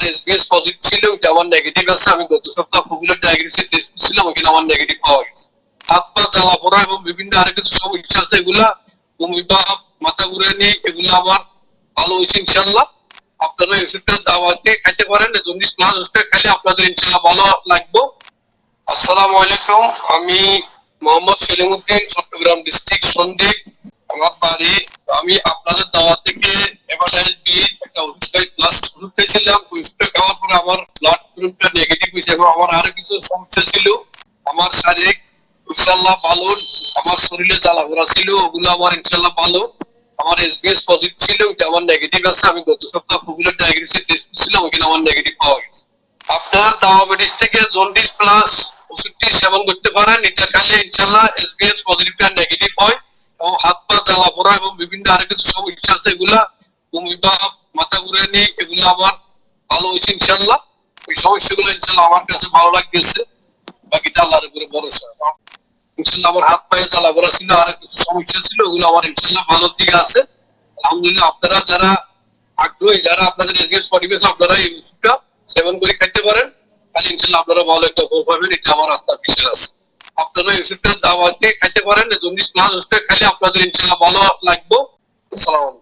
আমার SBS positive ছিল, ওটা আমার নেগেটিভ আছে। আমি গত সপ্তাহে পপুলার ডায়াগনোসিস টেস্ট করছিলাম, ওখানে আমার নেগেটিভ পাওয়া গেছে। হাত পা জ্বালা পোড়া এবং বিভিন্ন আরো কিছু সমস্যা আছে, এগুলা বমি ভাব, মাথা ঘুরানি, এগুলো আমার ভালো হয়েছে ইনশাল্লাহ। আপনারা এই ওষুধটা দাওয়াতে খাইতে পারেন, জন্ডিস প্লাস ওষুধটা খাইলে আপনাদের ইনশাল্লাহ ভালো লাগবে। আসসালামু আলাইকুম, আমি মোহাম্মদ সেলিমউদ্দিন, চট্টগ্রাম ডিস্ট্রিক্ট সন্দ্বীপ আমার বাড়ি। আমি আপনাদের দাওয়াত থেকে হেপাটাইটিস বি একটা ওষুধ খাই, প্লাস ওষুধ খাইছিলাম। ওই ওষুধটা খাওয়ার পরে আমার ব্লাড গ্রুপটা নেগেটিভ হয়েছে এবং আমার আরো কিছু সমস্যা ছিল। আমার শারীরিক ইনশাল্লাহ ভালো, আমার শরীরে জ্বালা পোড়া ছিল, ওগুলো আমার ইনশাল্লাহ ভালো। আমার এসবিএস পজিটিভ ছিল, ওটা আমার নেগেটিভ আছে। আমি গত সপ্তাহে পপুলার ডায়াগনোসিস টেস্ট করছিলাম, ওখানে আমার নেগেটিভ পাওয়া গেছে। আপনারা ডায়াবেটিস থেকে জন্ডিস প্লাস ওষুধটি সেবন করতে পারেন, এটা খাইলে ইনশাল্লাহ এসবিএস পজিটিভটা নেগেটিভ হয় এবং হাত পা জ্বালা পোড়া এবং বিভিন্ন আরো কিছু সমস্যা আছে, এগুলা বমি ভাব, মাথা ঘুরানি, এগুলো আমার ভালো হয়েছে ইনশাল্লাহ। ওই সমস্যাগুলো ইনশাল্লাহ আমার কাছে ভালো লাগতেছে, বাকিটা আল্লাহর উপরে ভরসা। ইনশাল্লাহ আমার হাত পায়ে জ্বালা পোড়া ছিল, আর কিছু সমস্যা ছিল, ওগুলো আমার ইনশাল্লাহ ভালোর দিকে আছে আলহামদুলিল্লাহ। আপনারা যারা আগ্রহী, যারা আপনাদের এসবিএস পরিবেশ, আপনারা এই ওষুধটা সেবন করে খাইতে পারেন, তাহলে ইনশাল্লাহ আপনারা ভালো একটা ফল পাবেন, এটা আমার আস্থা বিশ্বাস আছে। আপনারা এই ওষুধটা দাওয়াতে খাইতে পারেন, জন্ডিস প্লাস ওষুধটা খাইলে আপনাদের ইনশাল্লাহ ভালো লাগবে। আসসালামু আলাইকুম।